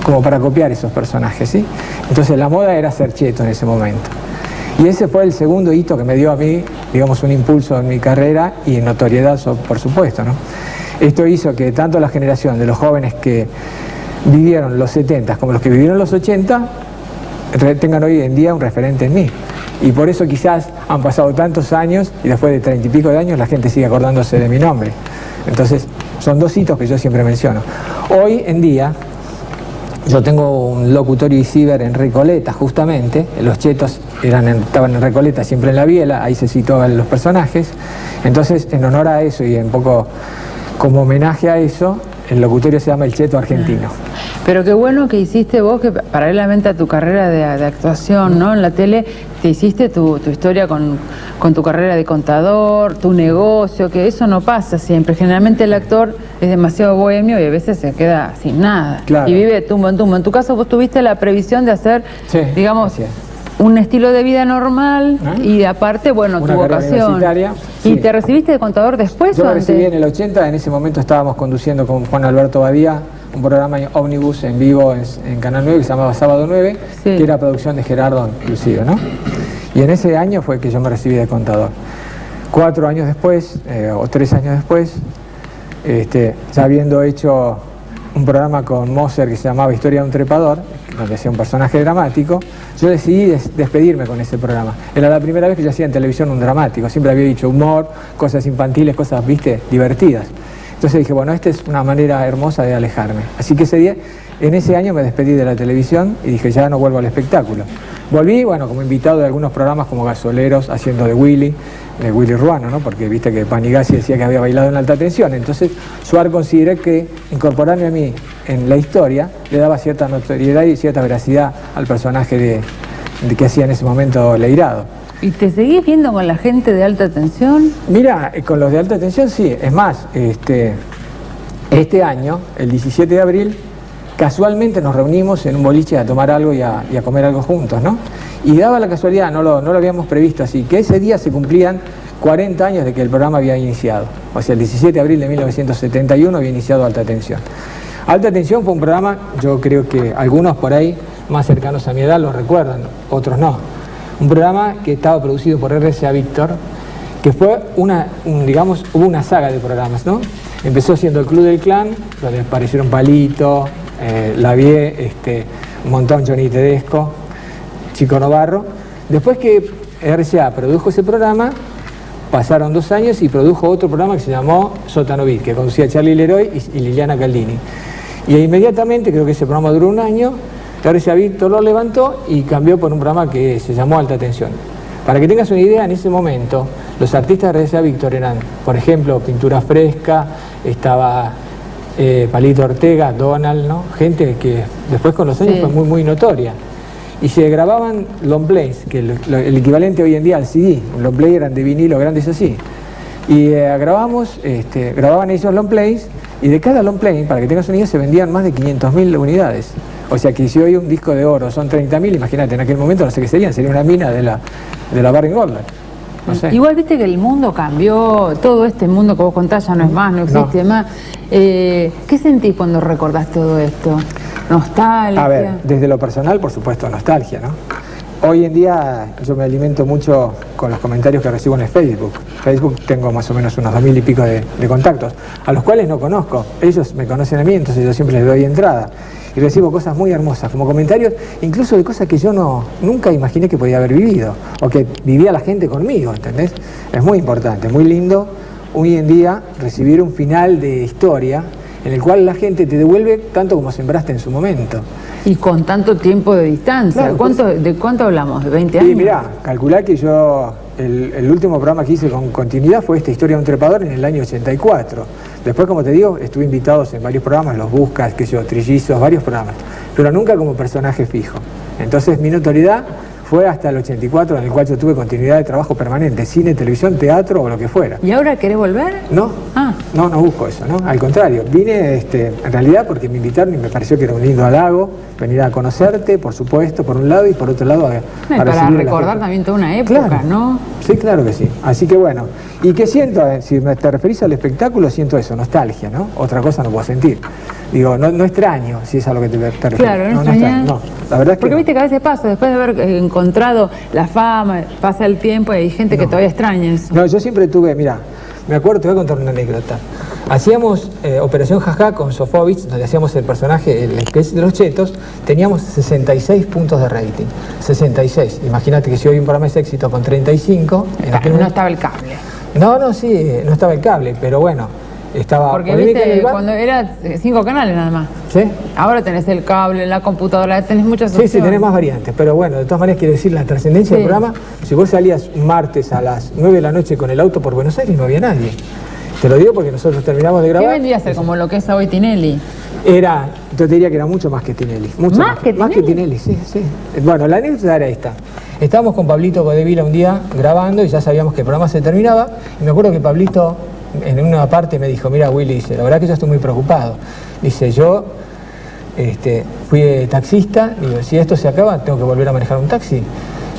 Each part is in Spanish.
como para copiar esos personajes, ¿sí? Entonces la moda era ser cheto en ese momento. Y ese fue el segundo hito que me dio a mí, digamos, un impulso en mi carrera y en notoriedad, por supuesto, ¿no? Esto hizo que tanto la generación de los jóvenes que vivieron los 70 como los que vivieron los 80 tengan hoy en día un referente en mí. Y por eso quizás han pasado tantos años y después de 30 y pico de años la gente sigue acordándose de mi nombre. Entonces son dos hitos que yo siempre menciono. Hoy en día yo tengo un locutorio y ciber en Recoleta, justamente. Los chetos estaban en Recoleta, siempre en la biela, ahí se situaban los personajes. Entonces, en honor a eso y un poco como homenaje a eso, el locutorio se llama El Cheto Argentino. Pero qué bueno que hiciste vos, que paralelamente a tu carrera de actuación, ¿no?, en la tele, te hiciste tu historia con tu carrera de contador, tu negocio, que eso no pasa siempre. Generalmente el actor es demasiado bohemio y a veces se queda sin nada. Claro. Y vive de tumbo en tumbo. En tu caso vos tuviste la previsión de hacer, sí, digamos, un estilo de vida normal y aparte, bueno, tu vocación. ¿Y te recibiste de contador después o antes? Yo me recibí en el 80, en ese momento estábamos conduciendo con Juan Alberto Badía un programa ómnibus en vivo en Canal 9 que se llamaba Sábado 9, sí, que era producción de Gerardo inclusive, ¿no? Y en ese año fue que yo me recibí de contador. 4 años después, o 3 años después, ya habiendo hecho un programa con Moser que se llamaba Historia de un trepador, donde hacía un personaje dramático, yo decidí despedirme con ese programa. Era la primera vez que yo hacía en televisión un dramático, siempre había dicho humor, cosas infantiles, cosas, viste, divertidas. Entonces dije, bueno, esta es una manera hermosa de alejarme. Así que en ese año me despedí de la televisión y dije, ya no vuelvo al espectáculo. Volví, bueno, como invitado de algunos programas como Gasoleros, haciendo de Willy Ruano, ¿no? Porque viste que Panigasi decía que había bailado en alta tensión. Entonces, Suar consideré que incorporarme a mí en la historia le daba cierta notoriedad y cierta veracidad al personaje que hacía en ese momento Leirado. ¿Y te seguís viendo con la gente de alta tensión? Mira, con los de alta tensión sí. Es más, este año, el 17 de abril, casualmente nos reunimos en un boliche a tomar algo y a comer algo juntos, ¿no? Y daba la casualidad, no lo habíamos previsto así, que ese día se cumplían 40 años de que el programa había iniciado. O sea, el 17 de abril de 1971 había iniciado Alta Tensión. Alta Tensión fue un programa, yo creo que algunos por ahí más cercanos a mi edad lo recuerdan, otros no. Un programa que estaba producido por RCA Víctor, que fue digamos, hubo una saga de programas, ¿no? Empezó siendo el Club del Clan, donde aparecieron Palito, Lavie, un montón, Johnny Tedesco, Chico Novarro. Después que RCA produjo ese programa, pasaron 2 años y produjo otro programa que se llamó Sótano Beat, que conducía a Charlie Leroy y Liliana Caldini. Y inmediatamente, creo que ese programa duró 1 año, RCA Víctor lo levantó y cambió por un programa que se llamó Alta Tensión. Para que tengas una idea, en ese momento, los artistas de RCA Víctor eran, por ejemplo, Pintura Fresca, estaba Palito Ortega, Donald, ¿no? Gente que después con los años fue muy, muy notoria. Y se grababan long plays, que el equivalente hoy en día al CD. Los long plays eran de vinilo grandes así. Y grababan esos long plays, y de cada long play, para que tengas una idea, se vendían más de 500.000 unidades. O sea que si hoy un disco de oro son 30.000, imagínate, en aquel momento no sé qué sería una mina de la Barry Goldberg. No sé. Igual viste que el mundo cambió, todo este mundo que vos contás ya no es más, no existe más. ¿Qué sentís cuando recordás todo esto? ¿Nostalgia? A ver, desde lo personal, por supuesto, nostalgia, ¿no? Hoy en día yo me alimento mucho con los comentarios que recibo en el Facebook. Facebook tengo más o menos unos 2000 y pico de contactos, a los cuales no conozco. Ellos me conocen a mí, entonces yo siempre les doy entrada. Y recibo cosas muy hermosas, como comentarios, incluso de cosas que yo nunca imaginé que podía haber vivido, o que vivía la gente conmigo, ¿entendés? Es muy importante, muy lindo hoy en día recibir un final de historia en el cual la gente te devuelve tanto como sembraste en su momento. Y con tanto tiempo de distancia. Claro, ¿de cuánto hablamos? ¿De 20 años? Sí, mirá, calculá que yo, el último programa que hice con continuidad fue esta Historia de un trepador en el año 84. Después, como te digo, estuve invitado en varios programas, Los Buscas, Trillizos, varios programas, pero nunca como personaje fijo. Entonces mi notoriedad fue hasta el 84 en el cual yo tuve continuidad de trabajo permanente, cine, televisión, teatro o lo que fuera. ¿Y ahora querés volver? No, no busco eso, ¿no? Al contrario, vine en realidad porque me invitaron y me pareció que era un lindo halago venir a conocerte, por supuesto, por un lado, y por otro lado para recordar también toda una época, claro, ¿no? Sí, claro que sí. Así que bueno, ¿y qué siento? Si te referís al espectáculo, siento eso, nostalgia, ¿no? Otra cosa no puedo sentir. Digo, no extraño, si es a lo que te refieres. Claro, no extraño. No, la verdad es que porque viste que a veces pasa, después de haber encontrado la fama, pasa el tiempo y hay gente que todavía extraña eso. No, yo siempre tuve, mira, me acuerdo, te voy a contar una anécdota. Hacíamos Operación Jajá con Sofovich, donde hacíamos el personaje, el sketch de los chetos, teníamos 66 puntos de rating. 66. Imagínate que si hoy un programa es éxito con 35... no estaba el cable. No, sí, no estaba el cable, pero bueno, estaba... Porque viste, cuando era 5 canales nada más. ¿Sí? Ahora tenés el cable, la computadora, tenés muchas opciones. Sí, tenés más variantes, pero bueno, de todas maneras quiero decir, la trascendencia del programa, si vos salías un martes a las 9 de la noche con el auto por Buenos Aires, no había nadie. Te lo digo porque nosotros terminamos de grabar. ¿Qué vendría a ser como lo que es hoy Tinelli? Yo te diría que era mucho más que Tinelli. Mucho ¿Más que Tinelli? Más que Tinelli, sí. Bueno, la anécdota era esta. Estábamos con Pablito Godevila un día grabando y ya sabíamos que el programa se terminaba. Y me acuerdo que Pablito en una parte me dijo, mira Willy, dice, la verdad que yo estoy muy preocupado. Dice, yo fui taxista, digo, si esto se acaba, tengo que volver a manejar un taxi.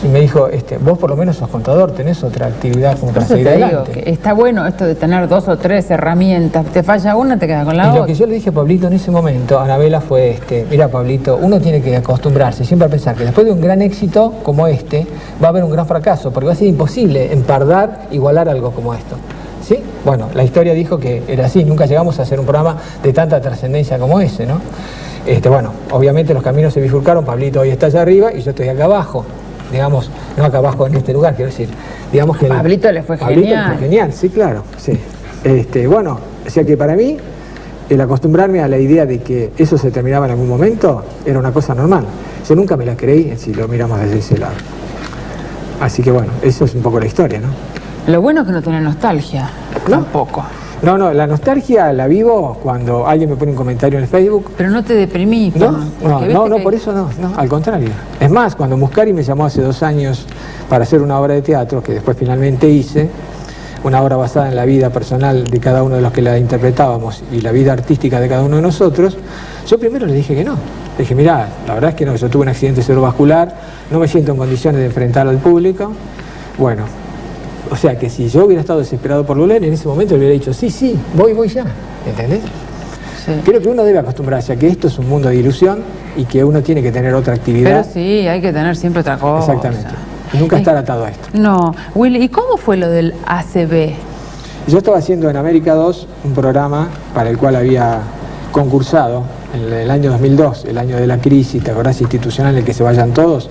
Y me dijo, vos por lo menos sos contador, tenés otra actividad como para seguir adelante. Digo que está bueno esto de tener 2 o 3 herramientas. Te falla una, te quedas con la otra. Lo que yo le dije a Pablito en ese momento, a Anabela, fue mira Pablito, uno tiene que acostumbrarse siempre a pensar que después de un gran éxito como va a haber un gran fracaso, porque va a ser imposible empardar, igualar algo como esto. ¿Sí? Bueno, la historia dijo que era así, nunca llegamos a hacer un programa de tanta trascendencia como ese, ¿no? Bueno, obviamente los caminos se bifurcaron, Pablito hoy está allá arriba y yo estoy acá abajo. Digamos, no acá abajo en este lugar, quiero decir, digamos que... Pablito le fue genial. Fue genial, sí, claro, sí. Bueno, o sea que para mí, el acostumbrarme a la idea de que eso se terminaba en algún momento, era una cosa normal. Yo nunca me la creí si lo miramos desde ese lado. Así que bueno, eso es un poco la historia, ¿no? Lo bueno es que no tiene nostalgia, tampoco. No, la nostalgia la vivo cuando alguien me pone un comentario en el Facebook. Pero no te deprimís. No, por eso no, al contrario. Es más, cuando Muscari me llamó hace 2 años para hacer una obra de teatro, que después finalmente hice, una obra basada en la vida personal de cada uno de los que la interpretábamos y la vida artística de cada uno de nosotros, yo primero le dije que no. Le dije, mirá, la verdad es que no, yo tuve un accidente cerebrovascular, no me siento en condiciones de enfrentar al público. Bueno, o sea que si yo hubiera estado desesperado por volver, en ese momento le hubiera dicho, sí, voy ya, ¿entendés? Sí. Creo que uno debe acostumbrarse a que esto es un mundo de ilusión y que uno tiene que tener otra actividad. Pero sí, hay que tener siempre otra cosa. Exactamente. Y nunca estar atado a esto. No. Willy, ¿y cómo fue lo del ACB? Yo estaba haciendo en América 2 un programa para el cual había concursado en el año 2002, el año de la crisis, ¿te acordás? Institucional en el que se vayan todos.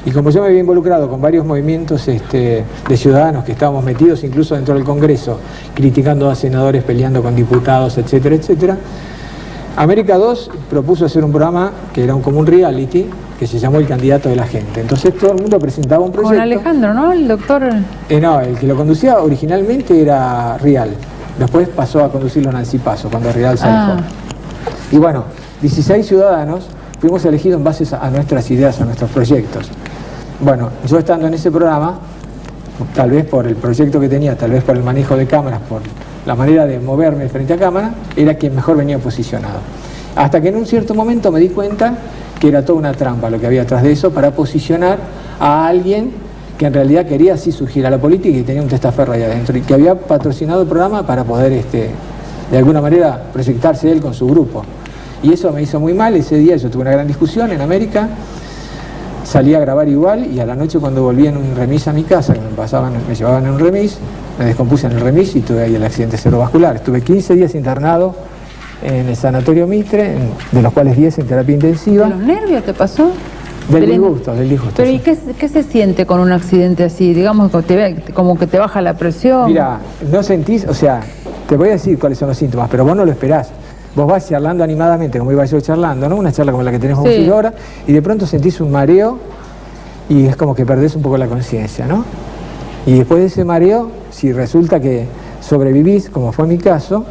Y como yo me había involucrado con varios movimientos de ciudadanos que estábamos metidos incluso dentro del Congreso, criticando a senadores, peleando con diputados, etcétera, etcétera, América 2 propuso hacer un programa que era como un reality, que se llamó El Candidato de la Gente. Entonces todo el mundo presentaba un proyecto. Con Alejandro, ¿no? El doctor... No, el que lo conducía originalmente era Rial. Después pasó a conducirlo Nancy Paso, cuando Rial se alejó. Y bueno, 16 ciudadanos fuimos elegidos en base a nuestras ideas, a nuestros proyectos. Bueno, yo estando en ese programa, tal vez por el proyecto que tenía, tal vez por el manejo de cámaras, por la manera de moverme frente a cámara, era quien mejor venía posicionado. Hasta que en un cierto momento me di cuenta que era toda una trampa lo que había atrás de eso para posicionar a alguien que en realidad quería así surgir a la política y tenía un testaferro ahí adentro y que había patrocinado el programa para poder de alguna manera proyectarse él con su grupo. Y eso me hizo muy mal. Ese día yo tuve una gran discusión en América, salí a grabar igual y a la noche cuando volví en un remis a mi casa, que me llevaban en un remis, me descompuse en el remis y tuve ahí el accidente cerebrovascular. Estuve 15 días internado en el Sanatorio Mitre, de los cuales 10 en terapia intensiva. ¿De los nervios te pasó? Del disgusto. Pero ¿y qué se siente con un accidente así? Digamos, como que te baja la presión. Mira, no sentís, o sea, te voy a decir cuáles son los síntomas, pero vos no lo esperás. Vos vas charlando animadamente, como iba yo charlando, ¿no? Una charla como la que tenemos ahora, y de pronto sentís un mareo y es como que perdés un poco la conciencia, ¿no? Y después de ese mareo, si resulta que sobrevivís, como fue mi caso,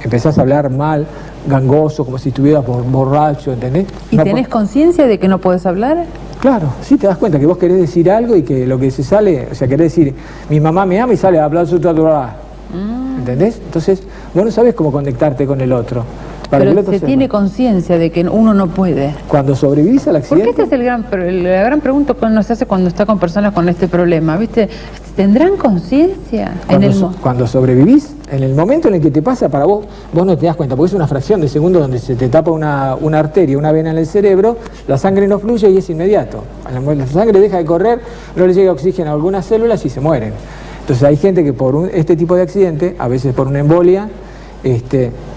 empezás a hablar mal, gangoso, como si estuvieras borracho, ¿entendés? ¿Y tenés conciencia de que no podés hablar? Claro, sí te das cuenta que vos querés decir algo y que lo que se sale, o sea, querés decir, mi mamá me ama y sale a hablar su ¿entendés? Entonces, vos no sabés cómo conectarte con el otro. Pero se tiene conciencia de que uno no puede. Cuando sobrevivís al accidente... Porque esa es la gran pregunta que uno se hace cuando está con personas con este problema, ¿viste? ¿Tendrán conciencia? Cuando sobrevivís, en el momento en el que te pasa, para vos no te das cuenta, porque es una fracción de segundo donde se te tapa una arteria, una vena en el cerebro, la sangre no fluye y es inmediato. La sangre deja de correr, no le llega oxígeno a algunas células y se mueren. Entonces hay gente que por este tipo de accidente, a veces por una embolia,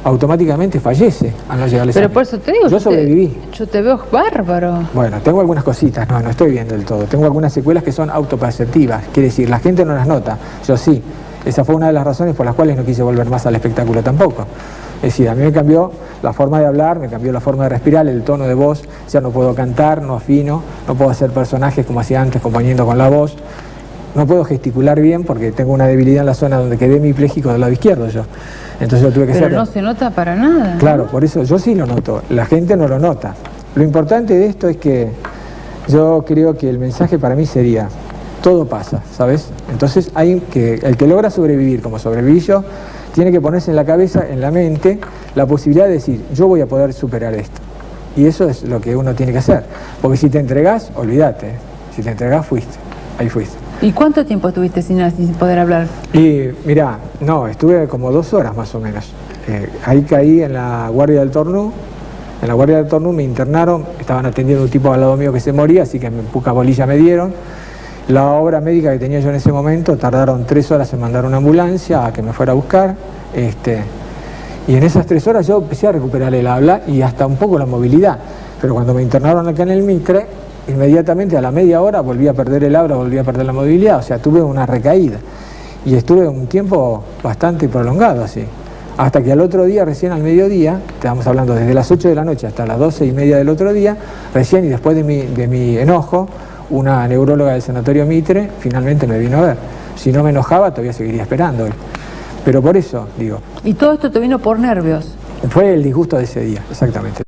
automáticamente fallece al no llegarle sangre. Pero por eso te digo, yo sobreviví. Yo te veo bárbaro. Bueno, tengo algunas cositas, no estoy bien del todo. Tengo algunas secuelas que son autoperceptivas, quiere decir, la gente no las nota, yo sí. Esa fue una de las razones por las cuales no quise volver más al espectáculo tampoco. Es decir, a mí me cambió la forma de hablar, me cambió la forma de respirar, el tono de voz, ya no puedo cantar, no afino, no puedo hacer personajes como hacía antes componiendo con la voz, no puedo gesticular bien porque tengo una debilidad en la zona donde quedé hemipléjico del lado izquierdo yo. Entonces yo tuve que Pero no se nota para nada. Claro, por eso yo sí lo noto, la gente no lo nota. Lo importante de esto es que yo creo que el mensaje para mí sería, todo pasa, ¿sabes? Entonces el que logra sobrevivir como sobreviví yo, tiene que ponerse en la cabeza, en la mente, la posibilidad de decir, yo voy a poder superar esto. Y eso es lo que uno tiene que hacer. Porque si te entregás, olvídate. Si te entregás, fuiste. Ahí fuiste. ¿Y cuánto tiempo estuviste sin poder hablar? Y mirá, estuve como 2 horas más o menos. Ahí caí en la guardia del Tornú. En la guardia del Tornú me internaron, estaban atendiendo un tipo al lado mío que se moría, así que poca bolilla me dieron. La obra médica que tenía yo en ese momento, tardaron 3 horas en mandar una ambulancia a que me fuera a buscar. Y en esas 3 horas yo empecé a recuperar el habla y hasta un poco la movilidad. Pero cuando me internaron acá en el Mitre, inmediatamente a la media hora volví a perder el habla, volví a perder la movilidad, o sea, tuve una recaída. Y estuve un tiempo bastante prolongado así. Hasta que al otro día, recién al mediodía, estamos hablando desde las 8 de la noche hasta las 12:30 del otro día, recién y después de mi enojo, una neuróloga del Sanatorio Mitre finalmente me vino a ver. Si no me enojaba, todavía seguiría esperando. Pero por eso, digo... ¿Y todo esto te vino por nervios? Fue el disgusto de ese día, exactamente.